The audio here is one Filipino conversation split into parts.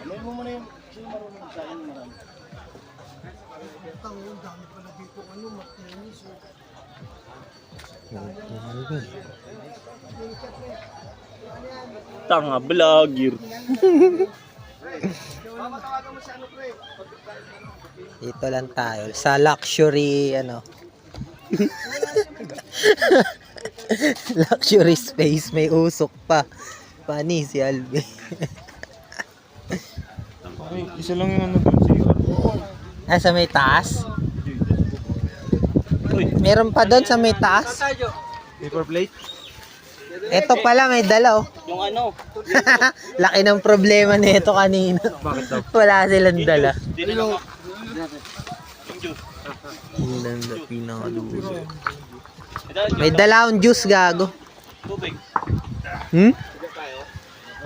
Alay mo muna yung sino marunong magkain marami. Ang dami pala dito, makinis. Tanga vlogger. Dito lang tayo sa luxury luxury space, may usok pa. Pani si Albi. Isa lang yung ano doon siya. Sa may taas? Meron pa doon sa may taas? Paper plate? Ito pala may dala Yung ano? Laki ng problema nito kanina. Bakit daw? Wala silang dala. Yung juice. Pinakadulo. May dala akong juice, gago. Tubig.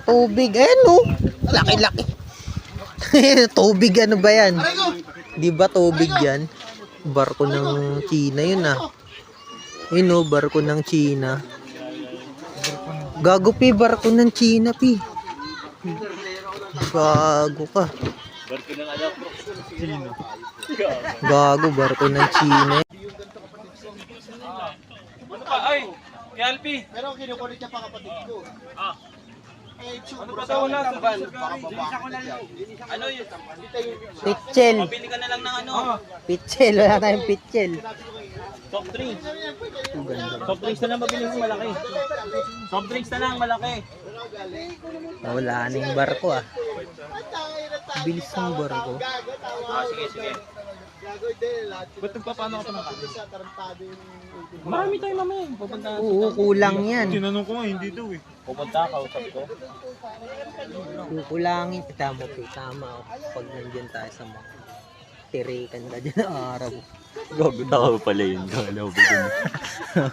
Tubig, laki-laki. Tubig, ano ba yan? Di ba tubig yan? Barko ng China yun Yun barko ng China. Gago pi, barko ng China pi. Gago ka. Barko ng anak bro. Sino? Gago, barko ng China. Ano pa? Ay! Kay Alpi! Pero kinukulit niya pa kapatid ko. Ano pa daw wala? Ano yun? Pitchel. Pabili ka na lang ng ano? Pitchel, wala tayong pitchel. Soft drinks. Soft drinks na lang mabili mo malaki. Soft drinks na lang malaki. Wala na yung barko Bilis ng barko. Sige. Ba't nagpapano ka pa ng kanin? Marami tayo mamaya. Pupunta na. Oo, kulang yan. Tinanong ko nga, hindi daw Pupunta ka, usap ko. Kukulangin. Tama pag nandyan tayo sa mga tirikan ka dyan na araw. Gago tao pala yun. Galaw ba dun?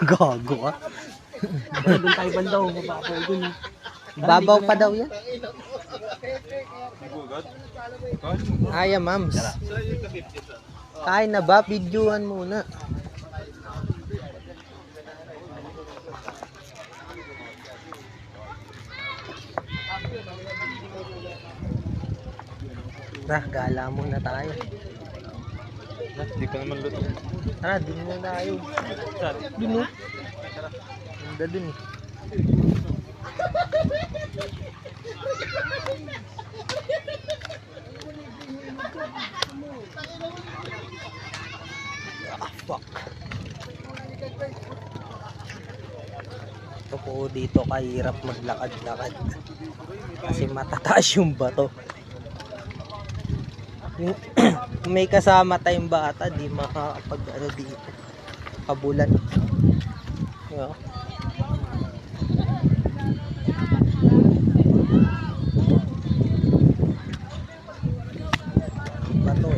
Gago ka. Doon tayo bandaw. Mababaw dun. Babaw pa daw yan. Aya, mams. Kain na ba? Videohan muna. Gala muna tayo. Hindi ka naman luto. Tara, dun na tayo. Dun Ganda dun Fuck. Ito po dito kahirap maglakad-lakad kasi matataas yung bato. Kung may kasama tayong bata, di makakapag dito kabulan. Bato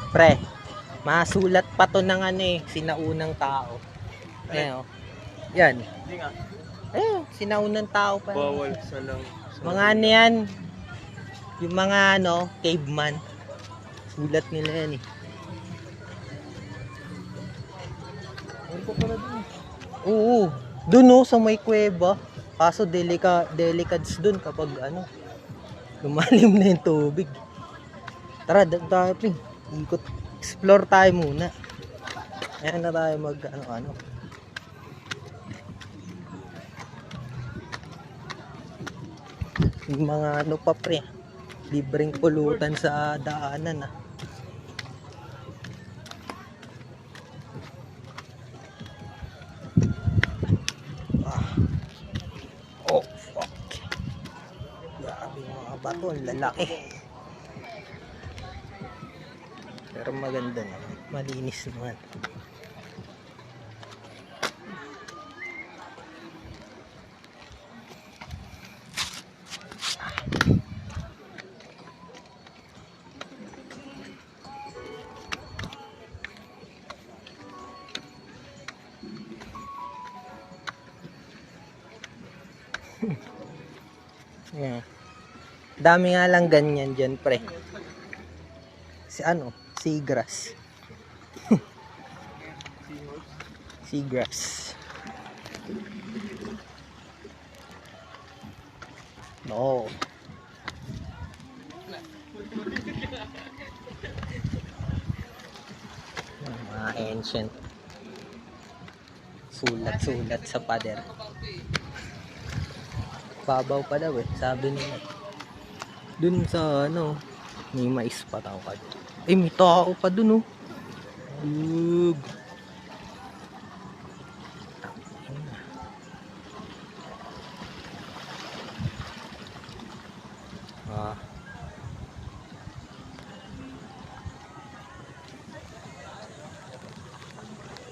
Pre, masulat pa to ng sinaunang tao. Yan. Hindi nga. Sinaunang tao pa. Bawal sa lang. Mga yan. Yung mga caveman. Sulat nila yan Oo. Dun sa may kuweba. Kaso delicads dun kapag lumalim na yung tubig. Tara, tayo pre. Ikot, explore tayo muna. Ayan na tayo mag yung mga pa pre, libreng pulutan sa daanan Oh fuck, grabe mga bato, lalaki. Pero maganda naman, malinis naman. Yeah. Dami nga lang ganyan dyan, pre. Si ano? Seagrass. Seagrass. No. Mga ancient. Sulat-sulat sa pader. Babaw pa daw eh, sabi nila. Dun sa ano, may mais pa tao ka. Eh, may tao pa dun oh. Dug. Ah.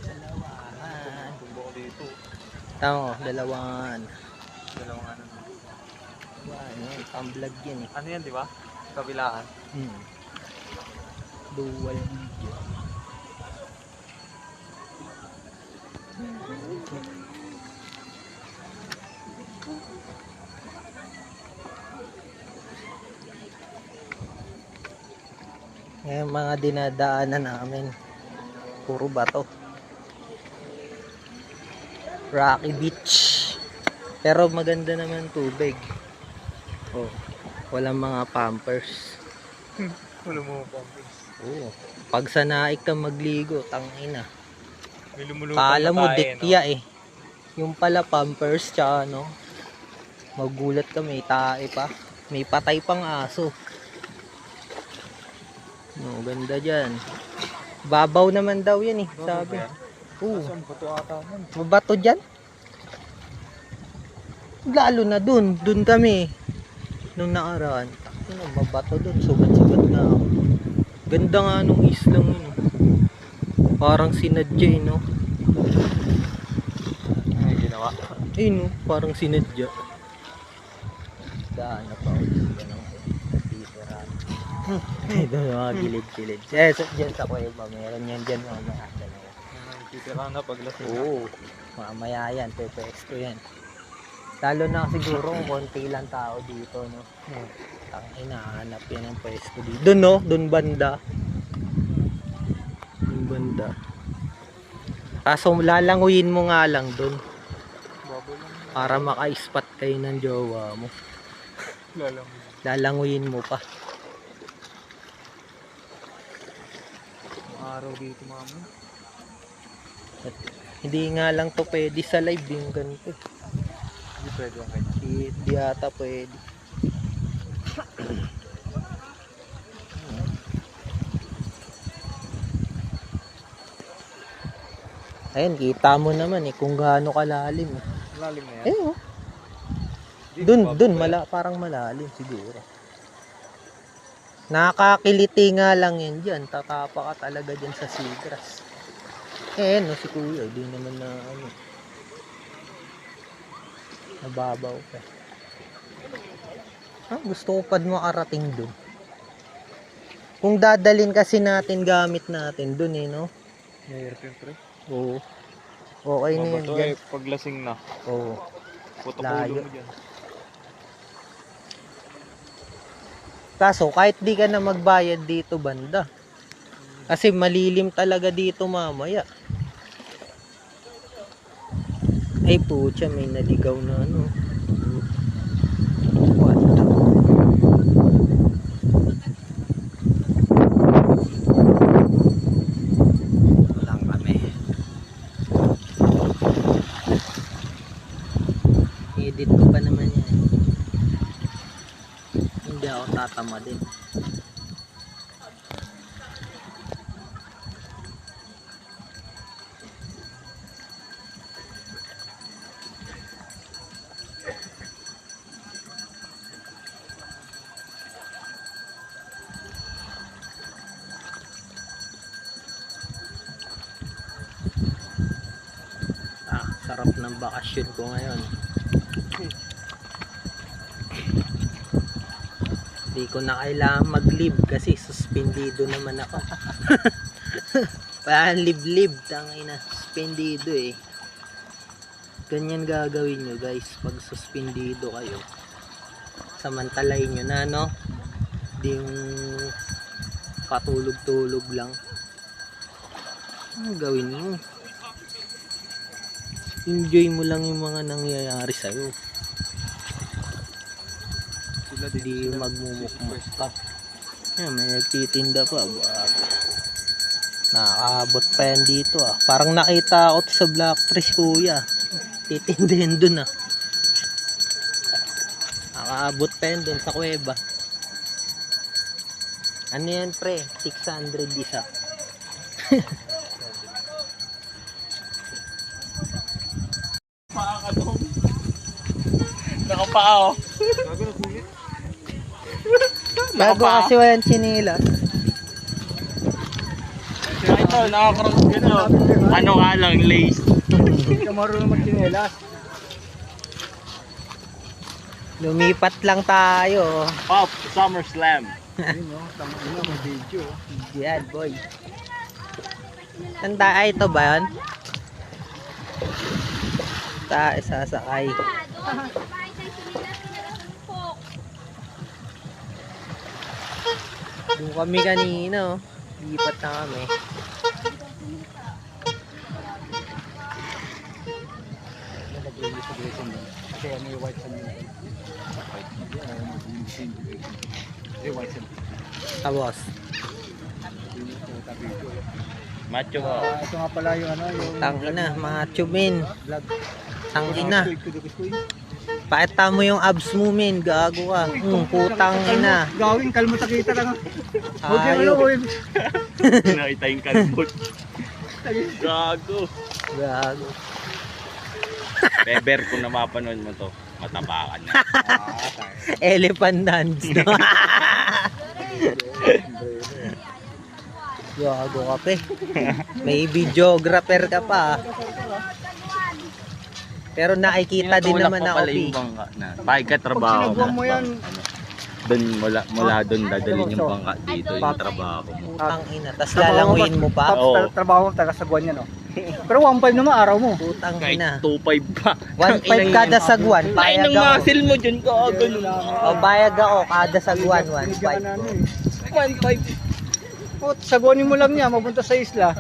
Dalawahan. Tumbok dito. Tama, dalawahan. Dalawang ano. Ano yan, pamblag yan eh. Ano yan, di ba? Kabilaan. Dual video. Ngayon mga dinadaanan namin, puro bato. Rocky Beach. Pero maganda naman tubig. Oh, walang mga pampers. Wala mo pumping. Oo. Pag sanaik ka magligo, tangina. May lumulutang Kala mo na tayo, dikya eh. Yung pala pampers tsaka ano. Magulat ka, may tae pa. May patay pang aso. No, ganda dyan. Babaw naman daw yan eh, sabi. Oo. Saan bato ata man? Mabato dyan? Lalo na dun kami. Nung nakaraan. Ano, mabato dun, sugat-sugat na ako. Ganda nga nung islang yun. Parang sinadya eh, no? Ay, ginawa. Eh, no? Parang sinadya. Daan na pa ako dito ng natitirahan. Ito yung mga gilid-gilid. Eh, dyan sa kuya ba? Meron yan dyan mamaya. Titira na paglasing. Oo. Mamaya yan, pepesto yan. Lalo na siguro kung konti lang tao dito, no? Tangina, hanap yan ang pwesto dito. Doon, no? Doon banda. Doon banda. Kaso lalanguyin mo nga lang doon. Babo lang. Para maka-spot kayo ng jowa mo. Lalang. Lalanguyin mo pa. Araw dito, mama. At hindi nga lang to pwede sa live yung ganito. Hindi pwede ang ganyan. Di ata pwede. Ayan, kita mo naman eh kung gaano kalalim. Lalim na yan. Eh, oh. Dito, Dun, babo ba yan? parang malalim siguro. Nakakiliti nga lang yan dyan. Tatapa ka talaga dyan sa seagrass. Eh, no, si kuya, di naman na ano. Nababaw pa. Gusto ko pa makarating dun. Kung dadalin kasi natin gamit natin dun eh, no? Mahirap yun, pre. Oo. Okay na yun Mabato dyan. eh, paglasing na. Oo. Puto-pulo Layo. mo dyan. Kaso kahit di ka na magbayad dito banda. Kasi malilim talaga dito mamaya. Ay putya, may naligaw na ano. What the? Walang kami. Edit ko pa naman yan. Hindi ako tatama din. Sarap ng bakasyon ko ngayon. Hindi ko na kailangan mag-leave kasi suspendido naman ako. Parang live-live, tangina. Suspendido eh. Ganyan gagawin nyo guys pag suspendido kayo. Samantalayin nyo na, no? Di yung patulog-tulog lang. Ano gawin mo? Enjoy mo lang yung mga nangyayari sa'yo. Hindi magmumukmuk ka. Yan, may nagtitinda pa. Nakakaabot pa yan dito ah. Parang nakita ako sa Black Trees kuya. Titindihin dun ah. Nakakaabot pa yan dun sa kuweba. Ano yan pre? 600 isa. Nakapaa oh. Bago kasi walang chinila. Ito, nakakarang dito. Ano ka lang, lace. Hindi ka marunong magkinelas. Lumipat lang tayo. Pop, SummerSlam. Ayun no, tama na, may video. Yan boy. Tanda ay ito ba yan? Tayo sasakay. Doon kami kanina oh. Lipat na kami. Kasi ano yung white sand yun? White sand. Tapos. Macho ko. Ito nga pala yung ano, yung Tangina, mga tsumin. vlog. Tangina. Pakita mo yung abs mo min. Gago ka. Putang ina. Gawin, kalmo takita lang. Huwag yung ano, Ayok. huwag. Nakita yung kalbot. Gago. Gago. Beber, kung napapanood mo to, matapakan na. Elephant dance. No? Gago ka pe. May videographer ka pa. Pero nakikita din naman ako pala pe. yung bangka na. Bakit ka Pag trabaho sinubukan mo yan, Doon, mula doon dadalhin yung bangka dito, yung trabaho mo. Putang ina. Tas lalanguin mo pa. Oo. trabaho mo taga sagwan yan, no? Pero 1.5 naman araw mo. Putang Kahit ina. 2.5 pa. 1.5 kada sagwan. Ay, Payag ng ako. muscle mo dyan ka, ganun. O bayag ako kada sagwan. Binigyan ka 1.5. na ano eh. 1.5. O, sagwanin mo lang niya, mapunta sa isla.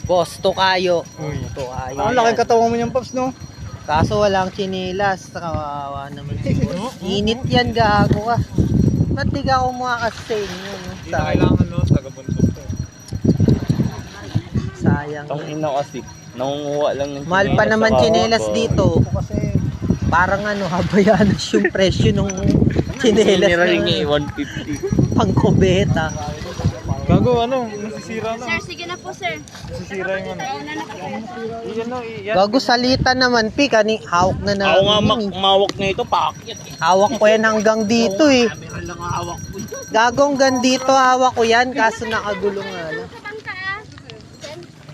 Boss, tukayo. Tukayo. Ang laking katawan mo niyang pops, no? Kaso walang chinilas. Kawawa naman siguro. Init yan, gago ka. Ba't di ka kumuha kasi sa inyo? No? Sayang. no, taga bundok to. Sayang. Tang ina kasi, nangunguha lang ng Mahal pa naman chinelas dito. Ako kasi, Parang ano, habayanas yung presyo ng chinelas Sinira rin niya na 150. pangkobeta. Gago, ano, nasisira na. Sir, sige na po, sir. Nasisira yung ano. Una na po. Iyan no, iyan. Gago salita naman, Pi. Hawak na Ako nga namin. mawak na ito, paakyat. Hawak ko yan hanggang dito eh. Gago hanggang dito hawak ko yan. Kaso nakagulong nga lang. Sa bangka, ah.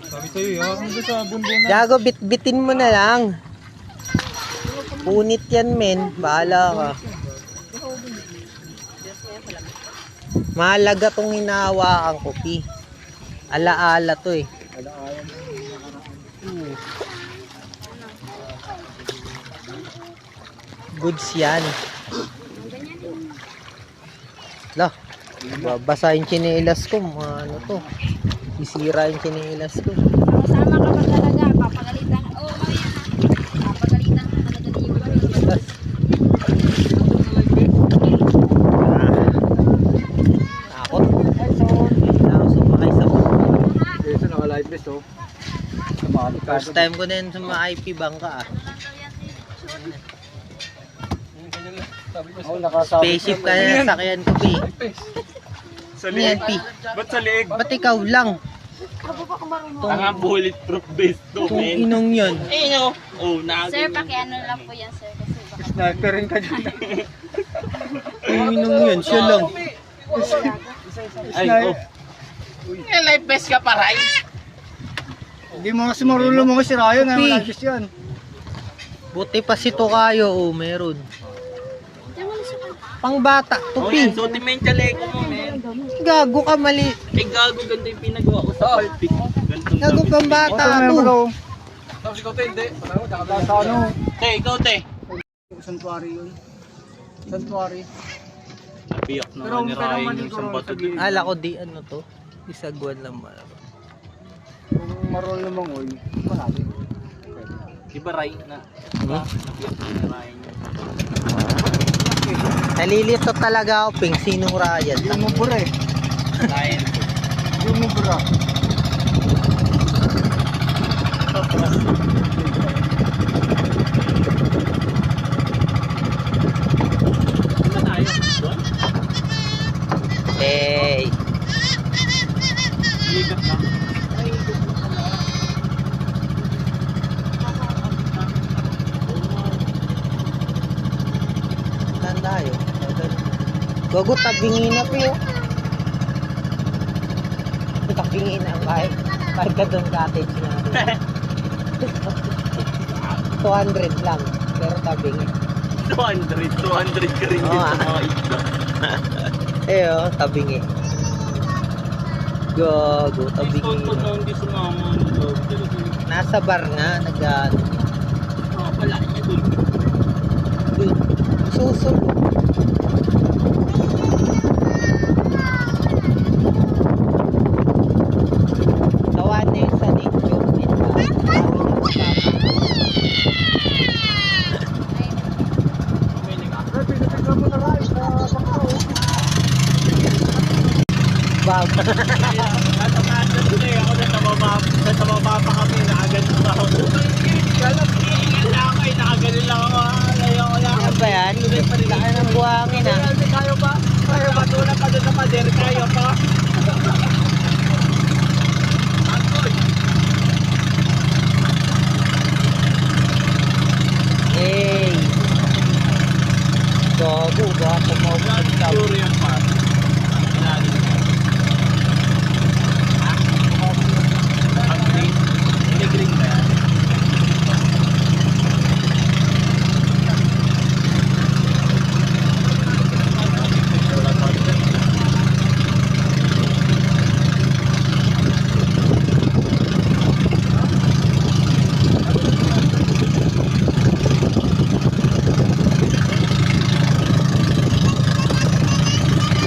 Sabi sa'yo, yakang doon sa bundo na. Gago, bitbitin mo na lang. Punit yan, men. Bahala ka. Mahalaga tong hinahawakan ko, Pi. Alaala to eh. Goods yan. Lah, babasa yung chinelas ko. Ano to? Isira yung chinelas ko. Kasama ka pa talaga. Papagalitan. Oh, mamaya na. Papagalitan ka talaga ni Yuba. Takot. Hindi na ako sumakay sa ito naka-live vest, oh. first time ko na yun sa mga IP bangka ah. Oh, nakasabi. Spaceship ka na sakyan ko, Pi. Sa Ano yan, Pi? Ba't sa leeg? Ba't ikaw lang? Tanga bulletproof vest to, Kung men. inong yun. Eh, no. Oh, Sir, nagano. pakiano lang po yan, sir. Kasi baka Sniper rin ka dyan. Kung inong yun, siya lang. Ay, oh. Eh, life vest ka pa, Ray. Hindi mo kasi marunong mga sirayo na Pi. live vest yan. Buti pa si Tokayo, oh, meron. Diyan mo nasukan. Pang bata, Oh, yan. tupi. Suotin mo yung chaleco mo, men. Gago ka mali. Eh, gago, ganda yung pinagawa ko sa palpik. Gantong Gago damit. pang bata Ito na to. bro. Tapos ikaw, te, hindi. Sa ano, Te, ikaw, te. santuary yun. Santuary. Nabiyak na Pero nga ni kung kailangan Ryan yung maligo isang bato sa dun. gilid. Ala ko di ano to. Isagwan lang ba? Kung marunong lumangoy, marami. Di ba Ryan na? Nabiyak na ni Ryan yun. Nalilito talaga ako, Ping. Sinong Ryan? Yung mubura eh. Ryan. Yung mubura. Ano tayo? Doon? Hey! Ligat lang. Saan tayo? Gogo, tabingin na piyo. Tabingin na kahit ka doon cottage natin. 200 lang. Pero tabingin. 200 ka rin Oo, din sa ah. mga isda. Eh oh, tabingin. Gogo, tabingin Pag na. hindi sumama, Nasa bar nga, nag-ano. pala niya dun. Dun, susulo. Tawa na yung sa nicho. Pinapigyan mo na rin sa pangkaw. Bag. Nasa taas na dun eh. Ako nasa baba pa kami. Nakaganon pa ako. Kalam, iingat na ako eh. Nakaganon lang ako. Ayoko lang. Ano ba yan? Laki ng buhangin ah. Kayo ba? Kayo ba? Tulad pa doon sa pader. Kayo pa? Hey! Gogo ba? Pumawag ka. Siguro yan pa. Ilalim. Ha? Ang green? Hindi green ba yan?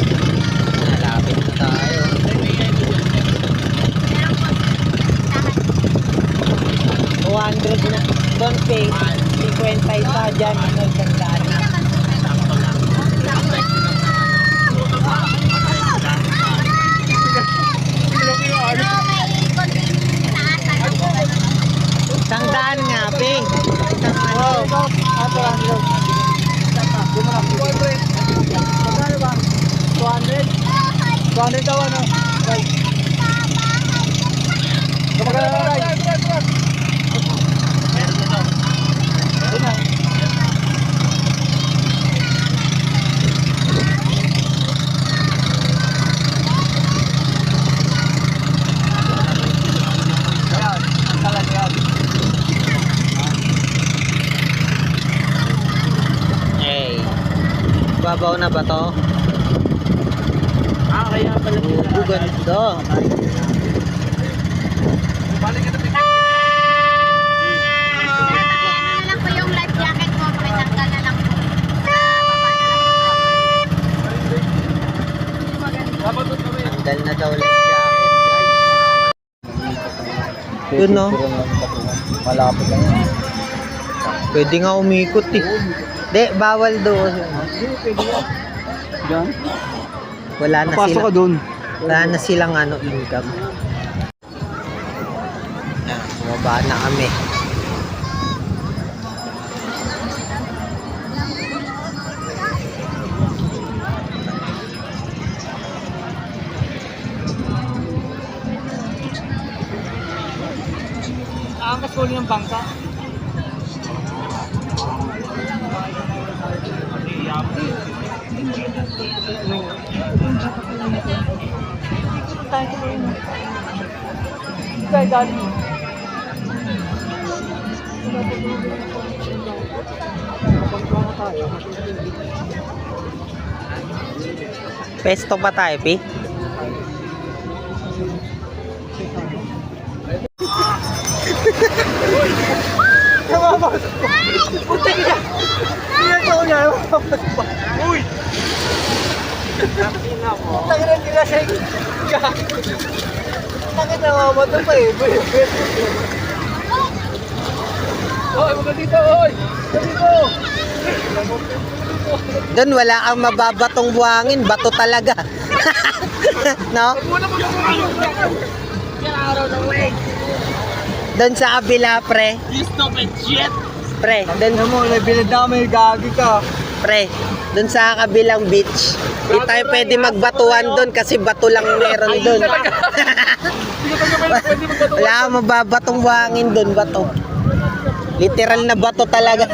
Nalapit na tayo. Meron po. Tahan. 200 na. Don't pay. 50 isa dyan. Ano, isang daan na. Pero may konting tinaasan ako. Isang daan nga, Ping. Wow. Ato ang ilog. Magkano ba? 200? 200 daw ano? Right. Kamagana na right. Ayun na. Ayan, talaga yan. Hey. Babaw na ba to? Kaya pala Oo, ganda. Ano lang po yung life jacket ko. Pakitanggal na lang po. Sa baba na lang. Tanggal na daw life jacket, guys. Yun no? Malapit lang yan. Pwede nga umikot eh. Di, bawal doon. Diyan? Wala na Pasok sila. ka doon. Wala na silang ano, income. Yan, bumaba na kami. Aangas ko ng bangka. Kaya dali. Pesto pa tayo, Pi? Puta ka na. Hindi ako na. Uy! Puta ka na nila sa bakit namamatay pa eh? Hoy, mga dito, hoy! Dito! Doon wala kang mababatong buhangin, bato talaga. No? Doon sa kabila, pre. You stupid shit! Pre, doon Ano mo, nabilad na kami, gagi ka. pre. Doon sa kabilang beach. Hindi tayo pwede magbatuan doon kasi bato lang meron doon. Wala kang mababatong buhangin doon, bato. Literal na bato talaga.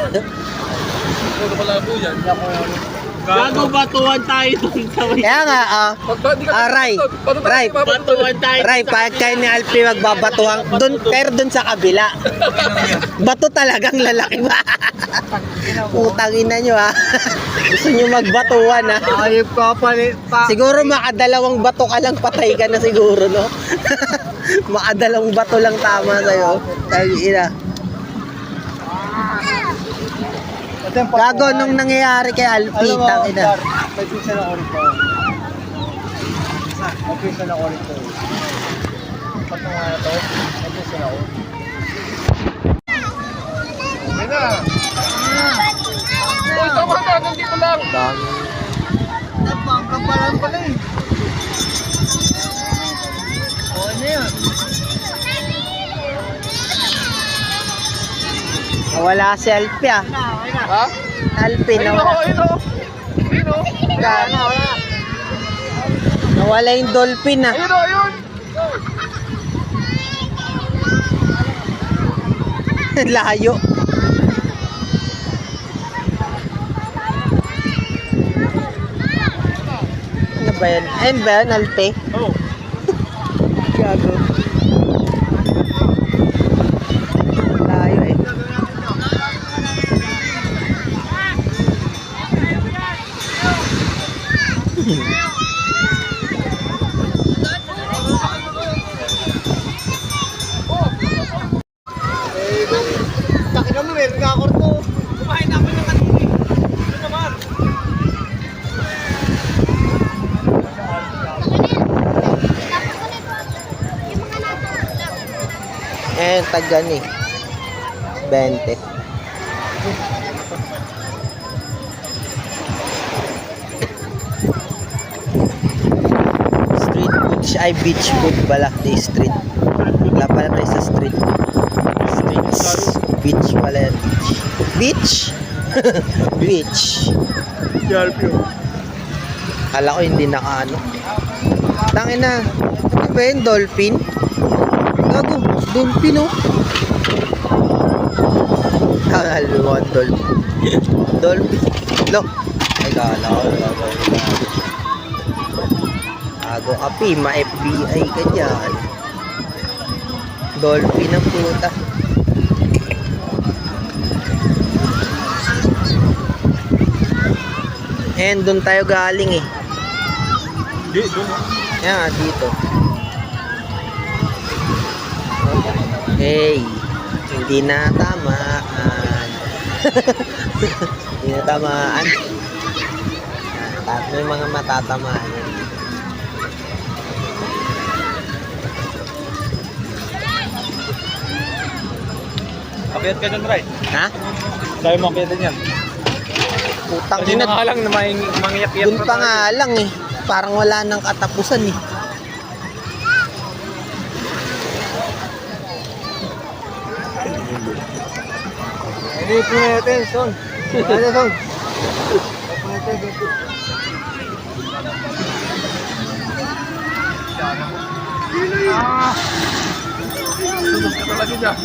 Gago batuan tayo dun sa may... Kaya nga, Ray, Batuan tayo Ray, pag kayo ni Alfie magbabatuhan, doon, pero doon sa kabila. Bato talagang lalaki ba? Putang ina nyo ha. Gusto nyo magbatuhan ha. Ayop ka pa. Siguro makadalawang bato ka lang, patay ka na siguro, no? Makadalawang bato lang tama sa'yo. Tagi ina. Gago nung nangyayari kay Alfie, tangina. May pisa na ako rito. May pisa na ako rito. Pag nga na to, may pisa na ako. Ay na! Uy, tama na! Nandito lang! Dami. Napangkapalan pala eh. O, ano yan? Wala si Alfie ah. Ha? Alfie nawala. Ayun o! Wala. Nawala yung dolphin ah. Ayun o! Ayun! Layo. Ano ba yan? Ayun ba yan, Alfie? Oo. Gago. Layo eh. Takin mo, meron ka ako rito. Kumain na ako ng kanina. Ano naman? Tagan eh. 20. Street food siya ay beach food pala. Di street. Wala pala tayo sa street. Streets. Beach pala yan. Beach? Beach. Kala ko hindi nakaano. Tangin na. Ano ba yun? Dolphin? Gago. Dolphin oh. Haluan dolphin. Dolphin. Look. Ay kala ko. Gago kapi. Ma-FBI ka dyan. Dolphin ang puta. And doon tayo galing eh. Yan, dito. Hey, hindi na tamaan. Hindi na tamaan. May mga matatamaan yan. Kapiyat ka dun, Ray. Ha? Sabi mo kapiyat yan. Putang Hindi na ina. nga lang na mangiyak-iyak. Doon pa nga lang eh. Parang wala nang katapusan eh. Hindi po natin, son. Ano, son? Tulog ka talaga dyan.